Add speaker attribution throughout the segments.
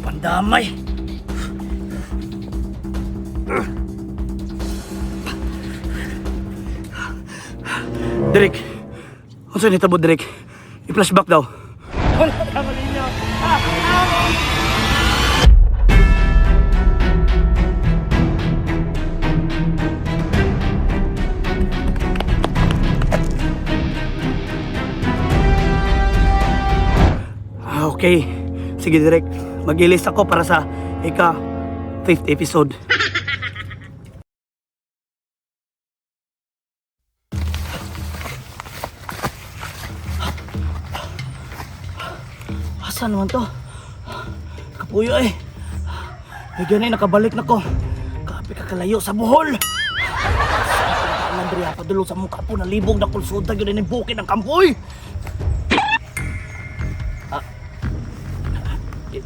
Speaker 1: Pandamay. Derek, ano sa'yo nitabo, Derek? I-flashback daw. Wala naman ninyo. Okay. Sige, Derek. Mag-ilis ako para sa ika-5th episode. Saan naman to? Kapuyo eh. May ganay, nakabalik na ko. Kapi kakalayo sa Bohol. Saan Andrea, padulo sa mukha po, nalibog na kulsuda yun yung bukid ng kampoy.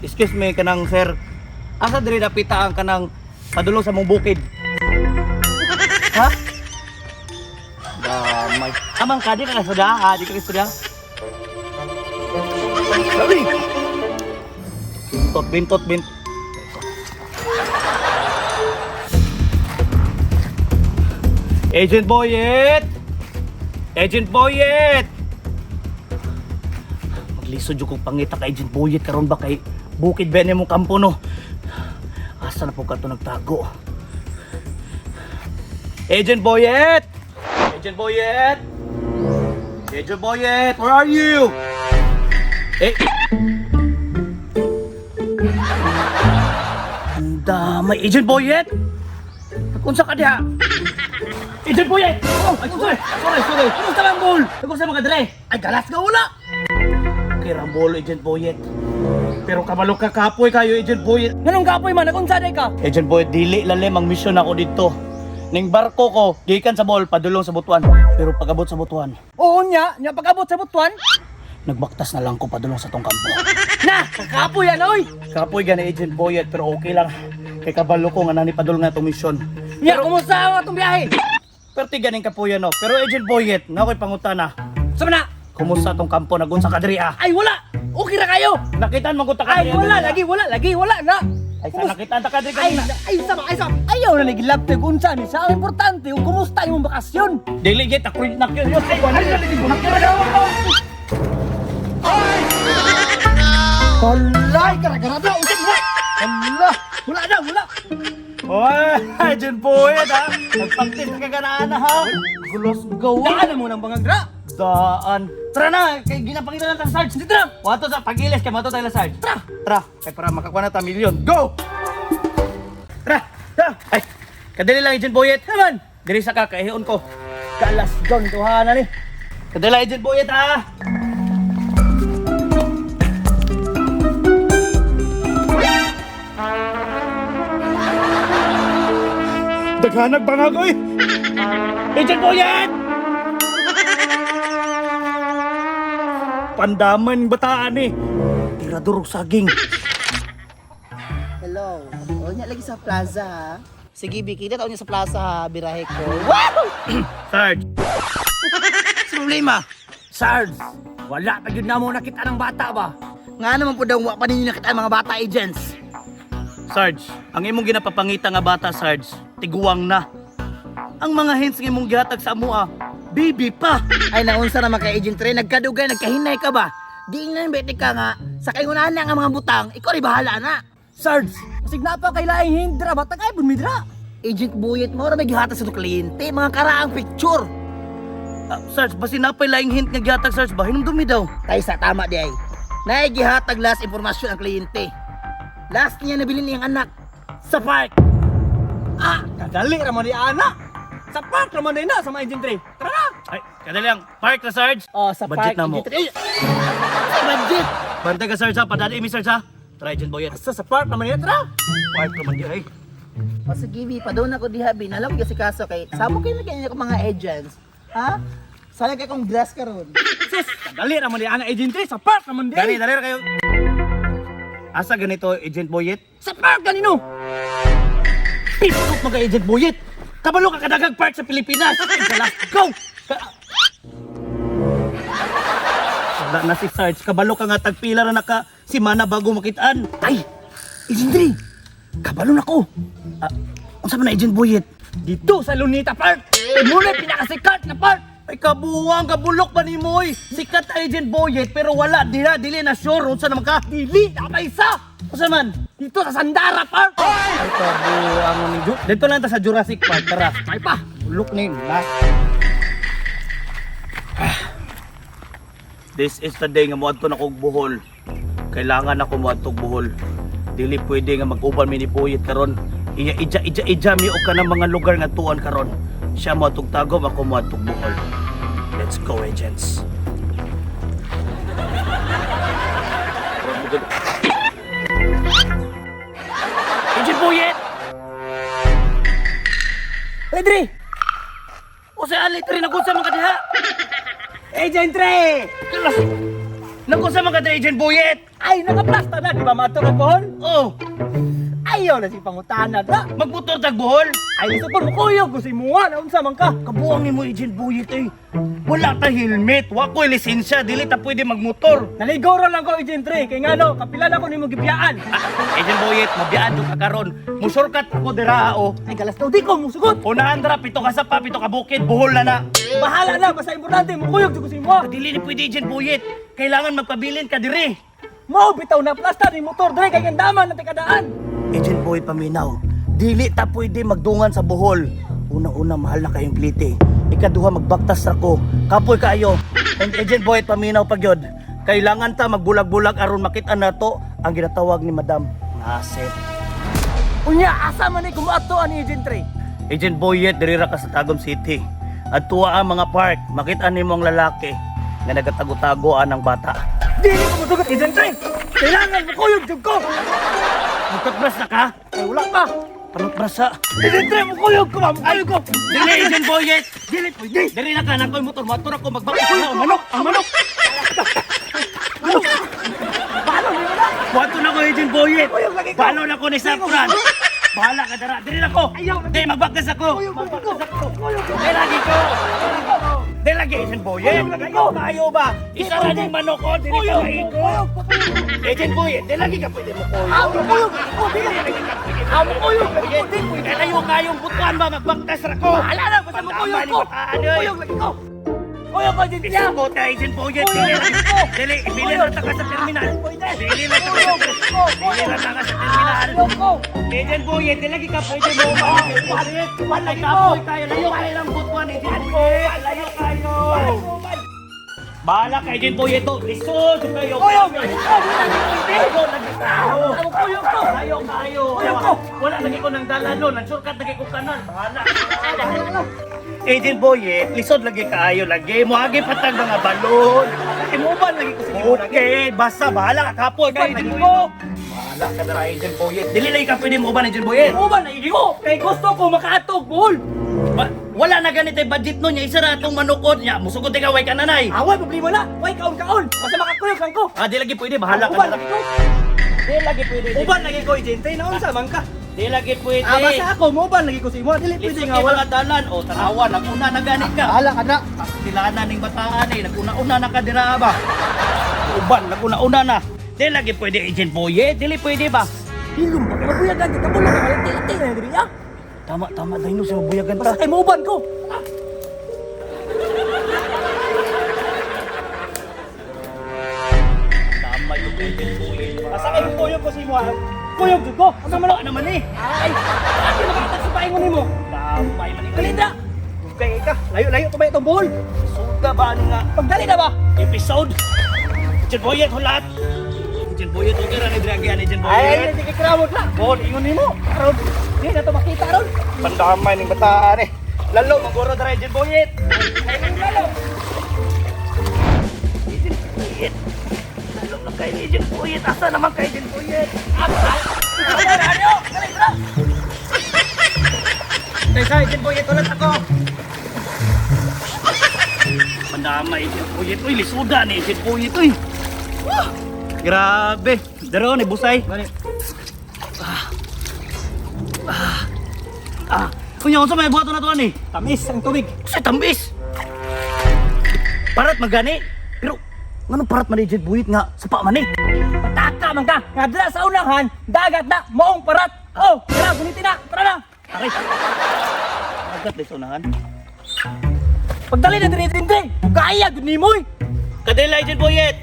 Speaker 1: Excuse me, kanang sir. Asa diri napita ang kanang padulo sa mong bukid? Ha? Damay. Amang ka, di ka kasuda? Ha? Di ka kasuda? Sabi! Bintot. Agent Boyet! Maglisod yung kong pangita ka Agent Boyet karon ba kay bukid ba niya mong kampo no? Asa na po ka ito nagtago? Agent Boyet! Where are you? Ang damay. Agent Boyet! Kunsa ka diha? Agent Boyet! Oh, ay, sorry. Kumusta lang, Bol? Kumusta mga dre? Ay, galas ka wala! Okay, Rambolo, Agent Boyet. Pero kabalo ka kapoy kayo, Agent Boyet. Ganong kapoy man? Nakunsa day ka? Agent Boyet, dili lalim ang mission ako dito. Ning barko ko, gikan sa Bohol, padulong sa Butuan. Pero pag-abot sa Butuan. Oo nya pag-abot sa Butuan? Nagbaktas na lang ko padulong sa tong kampo. Na! Kapoy yan, oy! Kapoy gani Agent Boyet, pero okay lang. Kay kabalo ko nga nani padulong na itong mission. Nya, kumusta ang itong biyahe? Perti ganing kapoy no. Pero Agent Boyet, nga ako'y pangutana. Sama na! Kumusta itong kampo? Nagunsa ka diri ah? Ay, wala! Okay na kayo! Nakitaan magunta ka diri. Ay, wala na! Ay, sa nakitaan ta ka diri kanina.
Speaker 2: Ay, sama. Ayaw na nagilap te kunsa ni sa importante yung kumusta yung bakasyon.
Speaker 1: Dili get ako na-curious. Ay,
Speaker 2: Walay, gara-gara daw. Allah, wala.
Speaker 1: Oy, Agent Boyet ha. Nagpaktis ka ganaan ha.
Speaker 2: Gulos gawa na mo ng bangagra.
Speaker 1: Daan. Tara na, kay ginapangilan lang Sarge. Dito na. Wato sa pagiles kay mato tayo na Sarge. Tara. Kay para makakuha na ta milyon. Go! Tara. Ay, kadali lang Agent Boyet. Naman. Diri sa kakahiyon ko. Kalas John tuhanan ni. Kadali lang Agent Boyet ha. Daghanag bangag oy. Agent Boyet! Pandaman bataan eh. Tirador og saging.
Speaker 2: Hello. O nya lagi sa plaza ha. Sige, Bi, kita taon niya sa plaza ha, birahe ko. Wow!
Speaker 1: Sarge. Sa problema. Sarge, wala pa yun na mo nakita ng bata ba?
Speaker 2: Nga naman po daw wa pa ninyo nakita ang mga bata agents.
Speaker 1: Sarge, ang imong ginapapangita nga bata, Sarge, tiguwang na. Ang mga hints nga imong gihatag sa amua, baby pa.
Speaker 2: Ay naunsa naman kay Agent Ray, nagkadugay, nagkahinay ka ba? Di na bete ka nga, sa kaingunahan na nga mga butang, ikaw rin bahala na.
Speaker 1: Sarge,
Speaker 2: Masig na pa kay laing hindra, bata kay bunmidra. Agent Boyet mo, may gihatag sa kliyente, mga karaang picture.
Speaker 1: Sarge, basi napay laing hint nga gihatag, Sarge ba? Hinumdumi daw.
Speaker 2: Kay sa tama di ay. Naigihatag last informasyon ang kliyente. Last niya nabilin niyang anak sa park. Kadali raman ni anak. Sa park raman na sa mga Agent Ray. Tara na!
Speaker 1: Ay, kadali lang. Park na, Sarge.
Speaker 2: Sa
Speaker 1: Budget
Speaker 2: park,
Speaker 1: na mo.
Speaker 2: Agent Ray. Budget!
Speaker 1: Bantay ka, Sarge ha. Padali mi, Sarge ha. Tara, Agent Boyet.
Speaker 2: Sa park naman yun, tara!
Speaker 1: Park naman di ay.
Speaker 2: Sige, Bi, padun ako diha, Bi. Nalam kasi kaso kay, sabo kayo na ganyan mga agents. Ha? Sayang kay kong dress ka ron.
Speaker 1: Sus, kadali naman di anak Agent Ray. Sa park naman di. Dali kayo. Asa ganito, Agent Boyet?
Speaker 2: Sa park ganino!
Speaker 1: Pipot mga Agent Boyet. Kabalo ka kadagang park sa Pilipinas. Galas, go! Wala na si Sarge. Kabalo ka nga tagpila na naka si Mana bago makitaan. Ay! Agent Dre! Kabalo na ko. Unsa man na Agent Boyet?
Speaker 2: Dito sa Lunita Park. Muna pinakasikat na park.
Speaker 1: Ay kabuwang, kabulok ba ni Moy? Sikat na Agent Boyet pero wala dili na sure unsa naman ka?
Speaker 2: Dili, nakapaisa.
Speaker 1: Unsa man?
Speaker 2: Dito sa Sandara Park.
Speaker 1: Ay kabuwang ni dito lang ta sa Jurassic Park, tara.
Speaker 2: Ay pa.
Speaker 1: Bulok na yun, ha? This is the day nga muadto na kog buhol. Kailangan ako muadto og buhol. Dili pwede nga mag-uban mi ni Boyet karon. Ija mi og kanang mga lugar nga tuon karon. Siya mo atong tagom, ako mo atong buhol. Let's go, agents. Agent Boyet!
Speaker 2: Pedri.
Speaker 1: O sa alit rin ako sa mga diha!
Speaker 2: Agent Dre.
Speaker 1: Naku sa mga diha, Agent Boyet!
Speaker 2: Ay, nakaplasta na. Di ba matulog po?
Speaker 1: Oh!
Speaker 2: Ayaw na si pangutana na.
Speaker 1: Magmotor tag buhol!
Speaker 2: Ay, gusto ko mukuyog. Gusto mo nga. Naunsa man ka.
Speaker 1: Kabuang ni mo, Agent Boyet eh! Wala ta helmet, wako'y lisensya, dili ta pwede magmotor!
Speaker 2: Naligoro lang ko, Agent Dre. Kaya nga no, kapila na ko ni mo gibiyaan.
Speaker 1: Agent Boyet, mabiyaan ka karon. Musurkat ako dira o.
Speaker 2: Ay, galas daw. Di ko musugot.
Speaker 1: Unahan dra, pito ka sa pa, pito ka bukid, buhol na na.
Speaker 2: Bahala na. Basta importante, mukuyog. Gusto mo.
Speaker 1: Dili ni pwede, Agent Boyet. Kailangan magpabilin ka diri.
Speaker 2: Mo, bitaw na plasta ni motor, Dre. Kaya gandaman na tikadaan.
Speaker 1: Agent Boyet paminaw. Dili ta pwede magdungan sa buhol. Una-una, mahal na kayong plite. Ikaduha, magbaktas ako. Kapoy kaayo. And Agent Boyet paminaw pagyod. Kailangan ta magbulag-bulag aron makita na to ang ginatawag ni Madam nga asset.
Speaker 2: Unya, asa man ay kumuato ani Agent Dre.
Speaker 1: Agent Boyet, dirira ka sa Tagum City. At tuwa ang mga park, makita nimo ang lalaki nga nagatago-tagoan ng bata.
Speaker 2: Dili ko musugot, Agent Dre. Kailangan mukuyog jud ko.
Speaker 1: Magkatbras na ka?
Speaker 2: Ay, wala pa.
Speaker 1: Parang brasa.
Speaker 2: Agent Dre, mukuyog ko ba? Mukuyog ko.
Speaker 1: Dili, Agent Boyet! Dili, pwede! Dili na ka, nakoy motor, motor ako, magbakit na, ang manok! Ang manok!
Speaker 2: Paano ni wala?
Speaker 1: Wato na ko, Agent Boyet!
Speaker 2: Mukuyog lagi ko.
Speaker 1: Paano na ko ni Safran? Bahala ka dara, dili na ko!
Speaker 2: Ayaw,
Speaker 1: Di, magbaktas ako!
Speaker 2: Mukuyog lagi ko. Mukuyog ko.
Speaker 1: Di, lagi ko! Di, lagi, Agent Boyet! Ayaw ba, ayaw ba? Isa rin yung manok ko, dili ka maikot! Agent Boyet, di lagi ka pwede mo ko!
Speaker 2: Ah, mukuyog. Oh, dili. Ah, mukuyog lagi ko. Di, pwede.
Speaker 1: Kalayo kayong butuan ba, magbaktas ra ko!
Speaker 2: Bahala na, basta mukuyog ko. Mukuyog lagi ko. Mukuyog ko, Agent Dre.
Speaker 1: Isa ko ta, Agent Boyet! Dili, dili, ibili na ta ka sa terminal! Dili na ta ka sa terminal! Dili na ta ka sa terminal! Agent Boyet, di lagi ka pwede mo umalis. Walay kapoy kayo. Layo kayo ng butuan, Agent Boyet. Layo kayo. Bahala ka, Agent Boyet. Lisod kayo.
Speaker 2: Mukuyog.
Speaker 1: Layo, lagi kayo.
Speaker 2: Mukuyog ko.
Speaker 1: Layo kayo. Wala lagi ko ng dalano. Nag-shortcut lagi ko kanan. Bahala. Agent Boyet, lisod lagi kayo. Lagi mo agi patag mga balon.
Speaker 2: Imuban lagi ko sa inyo.
Speaker 1: Okay, basta bahala ka kapoy.
Speaker 2: Lagi ko.
Speaker 1: Bahala ka na, Agent Boyet. Dili lagi ka pwede mo ba, Agent Boyet?
Speaker 2: Imuban lagi ko. Kay gusto ko makaatog, buhol.
Speaker 1: Wala na ganito yung budget nun niya. Isa na itong manukod niya. Musugod ka, way ka nanay.
Speaker 2: Away, problema na. Way, kaon-kaon. Basta makakuyog lang ko.
Speaker 1: Di lagi pwede. Bahala ka
Speaker 2: Uban
Speaker 1: na.
Speaker 2: lagi ko.
Speaker 1: Di lagi pwede.
Speaker 2: Uban lagi ko, Agent Dre. Naunsa man ka.
Speaker 1: Di lagi pwede.
Speaker 2: Basta ako, muban lagi ko sa imo. Dili pwede
Speaker 1: Lisod
Speaker 2: nga
Speaker 1: kayo
Speaker 2: wala.
Speaker 1: mga dalan. O, tanawa. Naguna na ganit ka.
Speaker 2: Bahala ka na.
Speaker 1: Tilanan ng bataan eh. Naguna-una na ka dira ba? Uban, naguna-una na. Di lagi pwede, Agent Boyet. Dili pwede ba?
Speaker 2: Hilom ba? Mabuyagan kita mo lang. Malati-lati na diri ah.
Speaker 1: Tama, dahil no, sinubuyagan
Speaker 2: Basta
Speaker 1: ta.
Speaker 2: kay muban ko.
Speaker 1: Tama yung Agent Boyet.
Speaker 2: Basta kay mukuyog ko sa imo. Kuyog jud ko. Asa man
Speaker 1: Ano naman eh?
Speaker 2: Ay, ate nakita sa paingon nimo.
Speaker 1: Damay man eh.
Speaker 2: Kalindra. Kaya ka, layo-layo pa ba itong buhol?
Speaker 1: Suga ba ano nga?
Speaker 2: Pagdali na ba?
Speaker 1: Episode. Agent Boyet, hulat. Agent Boyet, okay ra ni Dragian, Agent
Speaker 2: Ay,
Speaker 1: Boyet.
Speaker 2: hindi ka krawod na. Buhol, ingon nimo. Karon, hindi na to makita ron.
Speaker 1: Pandamay ng bataan eh. Lalo, maguro dara, Agent Boyet.
Speaker 2: Ay, nang lalo.
Speaker 1: Agent Boyet. Lalo na kayo, Agent Boyet. Asa naman kayo, Agent Boyet?
Speaker 2: Ano? Kalindra. Teka, Agent Boyet, ulit ako.
Speaker 1: Pandamay, Agent Boyet. Uy, lisuda ni Agent Boyet, uy. Grabe. Daro ni Busay. Kunya, unsa may buhaton na to ani?
Speaker 2: Tamis ang tubig.
Speaker 1: Sa tambis. Parat magani. Pero ngano parat man Agent Boyet nga sapa man eh?
Speaker 2: Pataka man ka. Nga dira sa unahan, dagat na, moong parat. Oh, tara, gunitin na. Tara na.
Speaker 1: Aray. Agad sa unahan.
Speaker 2: Pagdali na diri-diri. Kaya, gud ni moy.
Speaker 1: Kadela Agent Boyet.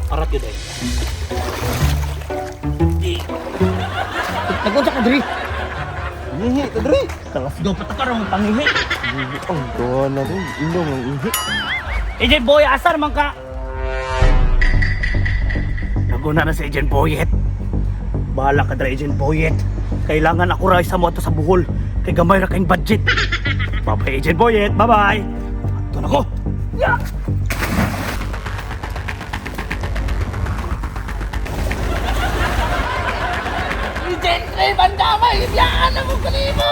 Speaker 1: Parat yun eh.
Speaker 2: Nagpunta ka diri. Ihi, ka diri.
Speaker 1: Kalasgaw patakarang pangihi.
Speaker 2: Ang gawa na rin. Indong ang ihi.
Speaker 1: Agent Boyet, asar man ka. Naguna na si Agent Boyet. Bahala ka dra Agent Boyet. Kailangan ako rin sa mo ato sa buhol. Kay gamay ra kayong budget. Bye-bye Agent Boyet. Bye-bye. Ito na ko. Yeah.
Speaker 2: Agent Ray, bandamay. Ibiyaan na mo kanimo.